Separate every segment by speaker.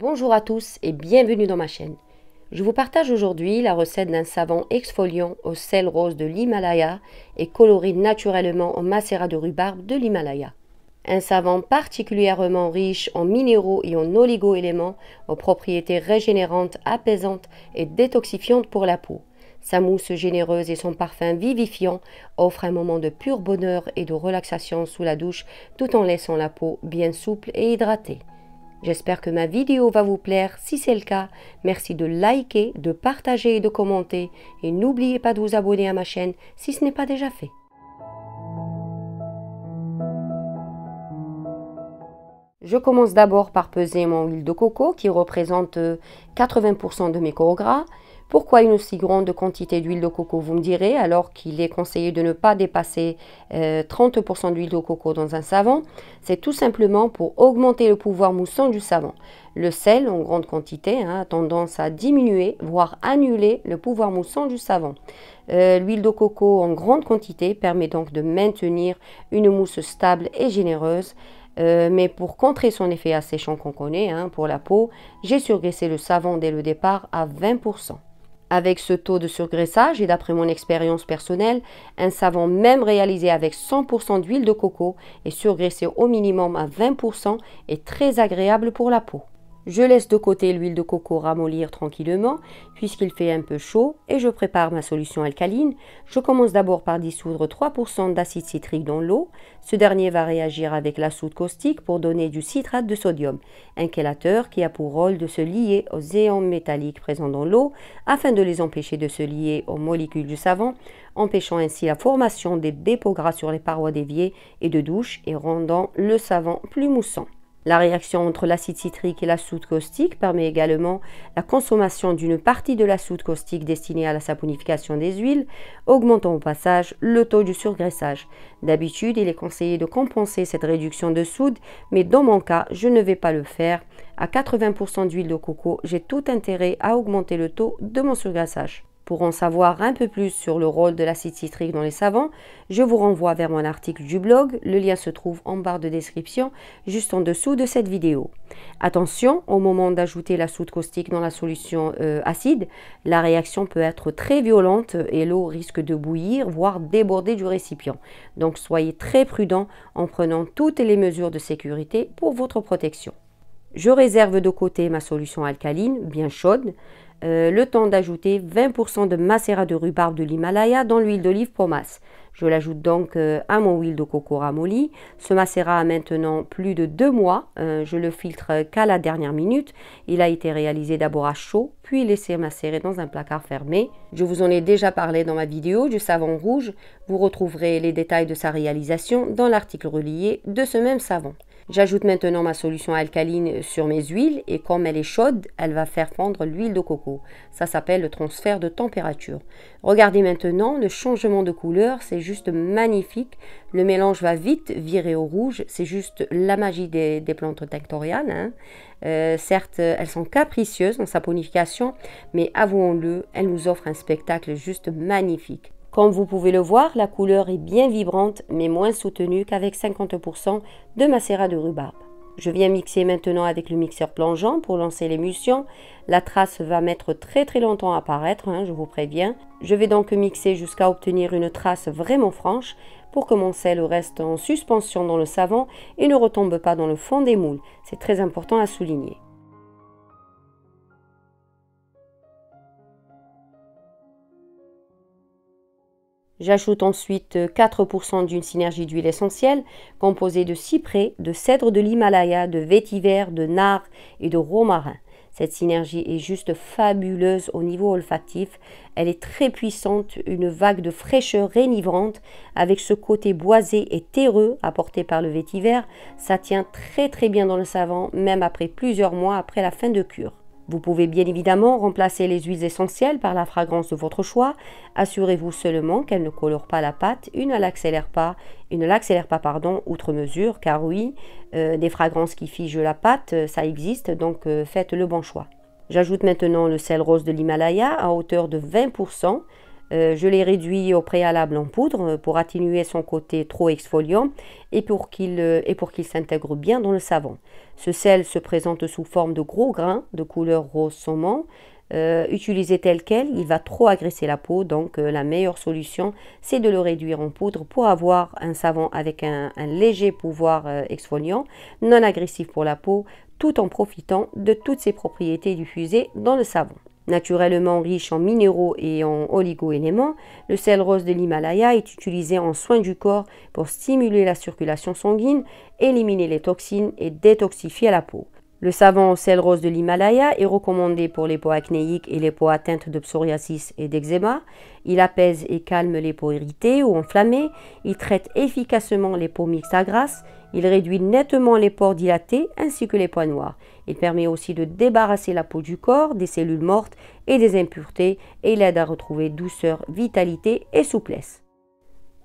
Speaker 1: Bonjour à tous et bienvenue dans ma chaîne. Je vous partage aujourd'hui la recette d'un savon exfoliant au sel rose de l'Himalaya et coloré naturellement au macérat de rhubarbe de l'Himalaya. Un savon particulièrement riche en minéraux et en oligo-éléments aux propriétés régénérantes, apaisantes et détoxifiantes pour la peau. Sa mousse généreuse et son parfum vivifiant offrent un moment de pur bonheur et de relaxation sous la douche tout en laissant la peau bien souple et hydratée. J'espère que ma vidéo va vous plaire. Si c'est le cas, merci de liker, de partager et de commenter. Et n'oubliez pas de vous abonner à ma chaîne si ce n'est pas déjà fait. Je commence d'abord par peser mon huile de coco qui représente 80% de mes corps gras. Pourquoi une aussi grande quantité d'huile de coco, vous me direz, alors qu'il est conseillé de ne pas dépasser 30% d'huile de coco dans un savon? C'est tout simplement pour augmenter le pouvoir moussant du savon. Le sel en grande quantité a tendance à diminuer, voire annuler le pouvoir moussant du savon. L'huile de coco en grande quantité permet donc de maintenir une mousse stable et généreuse. Mais pour contrer son effet asséchant qu'on connaît pour la peau, j'ai surgraissé le savon dès le départ à 20%. Avec ce taux de surgraissage et d'après mon expérience personnelle, un savon même réalisé avec 100% d'huile de coco et surgraissé au minimum à 20% est très agréable pour la peau. Je laisse de côté l'huile de coco ramollir tranquillement puisqu'il fait un peu chaud et je prépare ma solution alcaline. Je commence d'abord par dissoudre 3% d'acide citrique dans l'eau. Ce dernier va réagir avec la soude caustique pour donner du citrate de sodium, un chélateur qui a pour rôle de se lier aux ions métalliques présents dans l'eau afin de les empêcher de se lier aux molécules du savon, empêchant ainsi la formation des dépôts gras sur les parois d'évier et de douche et rendant le savon plus moussant. La réaction entre l'acide citrique et la soude caustique permet également la consommation d'une partie de la soude caustique destinée à la saponification des huiles, augmentant au passage le taux du surgraissage. D'habitude, il est conseillé de compenser cette réduction de soude, mais dans mon cas, je ne vais pas le faire. À 80% d'huile de coco, j'ai tout intérêt à augmenter le taux de mon surgraissage. Pour en savoir un peu plus sur le rôle de l'acide citrique dans les savons, je vous renvoie vers mon article du blog. Le lien se trouve en barre de description, juste en dessous de cette vidéo. Attention, au moment d'ajouter la soude caustique dans la solution acide, la réaction peut être très violente et l'eau risque de bouillir, voire déborder du récipient. Donc soyez très prudent en prenant toutes les mesures de sécurité pour votre protection. Je réserve de côté ma solution alcaline, bien chaude. Le temps d'ajouter 20% de macérat de rhubarbe de l'Himalaya dans l'huile d'olive pomace. Je l'ajoute donc à mon huile de coco ramolli. Ce macérat a maintenant plus de 2 mois. Je le filtre qu'à la dernière minute. Il a été réalisé d'abord à chaud, puis laissé macérer dans un placard fermé. Je vous en ai déjà parlé dans ma vidéo du savon rouge. Vous retrouverez les détails de sa réalisation dans l'article relié de ce même savon. J'ajoute maintenant ma solution alcaline sur mes huiles et comme elle est chaude, elle va faire fondre l'huile de coco. Ça s'appelle le transfert de température. Regardez maintenant le changement de couleur, c'est juste magnifique. Le mélange va vite virer au rouge, c'est juste la magie des plantes tinctoriales. Certes, elles sont capricieuses dans sa saponification, mais avouons-le, elles nous offrent un spectacle juste magnifique. Comme vous pouvez le voir, la couleur est bien vibrante, mais moins soutenue qu'avec 50% de macérat de rhubarbe. Je viens mixer maintenant avec le mixeur plongeant pour lancer l'émulsion. La trace va mettre très longtemps à apparaître, je vous préviens. Je vais donc mixer jusqu'à obtenir une trace vraiment franche pour que mon sel reste en suspension dans le savon et ne retombe pas dans le fond des moules. C'est très important à souligner. J'ajoute ensuite 4% d'une synergie d'huile essentielle composée de cyprès, de cèdre de l'Himalaya, de vétiver, de nard et de romarin. Cette synergie est juste fabuleuse au niveau olfactif. Elle est très puissante, une vague de fraîcheur rénivrante avec ce côté boisé et terreux apporté par le vétiver. Ça tient très bien dans le savon, même après plusieurs mois après la fin de cure. Vous pouvez bien évidemment remplacer les huiles essentielles par la fragrance de votre choix. Assurez-vous seulement qu'elle ne colore pas la pâte, ne l'accélère pas outre mesure, car oui, des fragrances qui figent la pâte, ça existe, donc faites le bon choix. J'ajoute maintenant le sel rose de l'Himalaya à hauteur de 20%. Je l'ai réduit au préalable en poudre pour atténuer son côté trop exfoliant et pour qu'il s'intègre bien dans le savon. Ce sel se présente sous forme de gros grains de couleur rose saumon. Utilisé tel quel, il va trop agresser la peau, donc la meilleure solution, c'est de le réduire en poudre pour avoir un savon avec un léger pouvoir exfoliant, non agressif pour la peau, tout en profitant de toutes ses propriétés diffusées dans le savon. Naturellement riche en minéraux et en oligo-éléments, le sel rose de l'Himalaya est utilisé en soins du corps pour stimuler la circulation sanguine, éliminer les toxines et détoxifier la peau. Le savon au sel rose de l'Himalaya est recommandé pour les peaux acnéiques et les peaux atteintes de psoriasis et d'eczéma. Il apaise et calme les peaux irritées ou enflammées. Il traite efficacement les peaux mixtes à grasses. Il réduit nettement les pores dilatés ainsi que les points noirs. Il permet aussi de débarrasser la peau du corps des cellules mortes et des impuretés et il aide à retrouver douceur, vitalité et souplesse.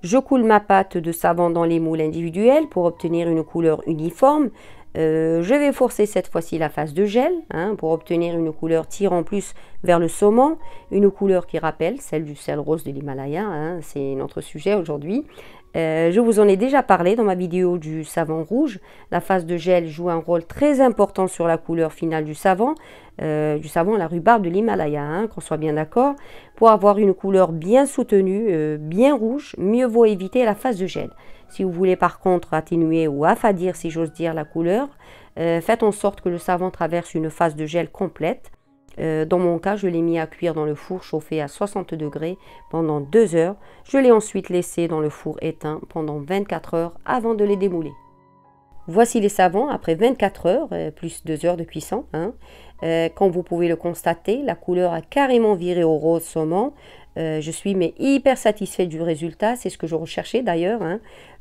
Speaker 1: Je coule ma pâte de savon dans les moules individuels pour obtenir une couleur uniforme. Je vais forcer cette fois-ci la phase de gel pour obtenir une couleur tirant plus vers le saumon, une couleur qui rappelle celle du sel rose de l'Himalaya, c'est notre sujet aujourd'hui. Je vous en ai déjà parlé dans ma vidéo du savon rouge. La phase de gel joue un rôle très important sur la couleur finale du savon à la rhubarbe de l'Himalaya, qu'on soit bien d'accord. Pour avoir une couleur bien soutenue, bien rouge, mieux vaut éviter la phase de gel. Si vous voulez par contre atténuer ou affadir, si j'ose dire, la couleur, faites en sorte que le savon traverse une phase de gel complète. Dans mon cas, je l'ai mis à cuire dans le four chauffé à 60 degrés pendant 2 heures. Je l'ai ensuite laissé dans le four éteint pendant 24 heures avant de les démouler. Voici les savons après 24 heures, plus 2 heures de cuisson. Comme vous pouvez le constater, la couleur a carrément viré au rose saumon. Je suis hyper satisfaite du résultat, c'est ce que je recherchais d'ailleurs.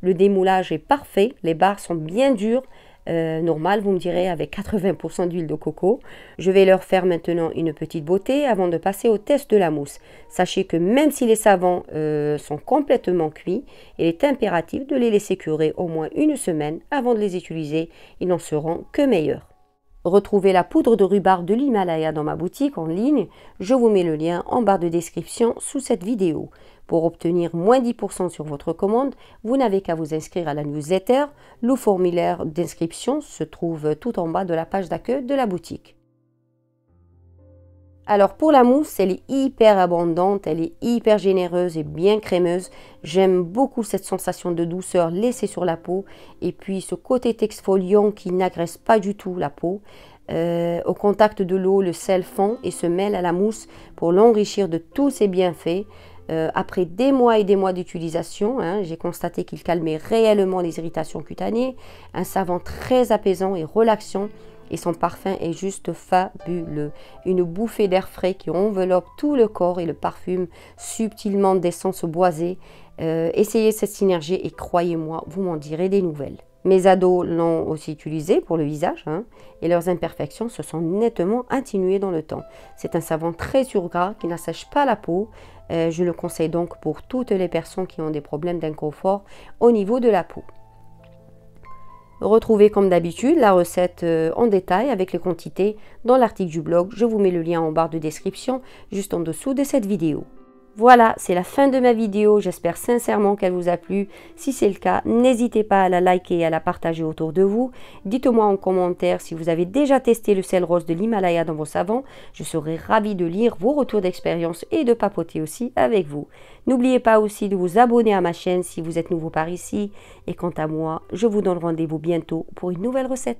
Speaker 1: Le démoulage est parfait, les barres sont bien dures. Normal, vous me direz, avec 80% d'huile de coco. Je vais leur faire maintenant une petite beauté avant de passer au test de la mousse. Sachez que même si les savons sont complètement cuits, il est impératif de les laisser curer au moins une semaine avant de les utiliser. Ils n'en seront que meilleurs. Retrouvez la poudre de rhubarbe de l'Himalaya dans ma boutique en ligne. Je vous mets le lien en barre de description sous cette vidéo. Pour obtenir moins 10% sur votre commande, vous n'avez qu'à vous inscrire à la newsletter. Le formulaire d'inscription se trouve tout en bas de la page d'accueil de la boutique. Alors pour la mousse, elle est hyper abondante, elle est hyper généreuse et bien crémeuse. J'aime beaucoup cette sensation de douceur laissée sur la peau et puis ce côté exfoliant qui n'agresse pas du tout la peau. Au contact de l'eau, le sel fond et se mêle à la mousse pour l'enrichir de tous ses bienfaits. Après des mois et des mois d'utilisation, j'ai constaté qu'il calmait réellement les irritations cutanées, un savon très apaisant et relaxant. Et son parfum est juste fabuleux. Une bouffée d'air frais qui enveloppe tout le corps et le parfume subtilement d'essence boisée. Essayez cette synergie et croyez-moi, vous m'en direz des nouvelles. Mes ados l'ont aussi utilisé pour le visage et leurs imperfections se sont nettement atténuées dans le temps. C'est un savon très surgras qui n'assèche pas la peau. Je le conseille donc pour toutes les personnes qui ont des problèmes d'inconfort au niveau de la peau. Retrouvez comme d'habitude la recette en détail avec les quantités dans l'article du blog. Je vous mets le lien en barre de description juste en dessous de cette vidéo. Voilà, c'est la fin de ma vidéo. J'espère sincèrement qu'elle vous a plu. Si c'est le cas, n'hésitez pas à la liker et à la partager autour de vous. Dites-moi en commentaire si vous avez déjà testé le sel rose de l'Himalaya dans vos savons. Je serai ravie de lire vos retours d'expérience et de papoter aussi avec vous. N'oubliez pas aussi de vous abonner à ma chaîne si vous êtes nouveau par ici. Et quant à moi, je vous donne rendez-vous bientôt pour une nouvelle recette.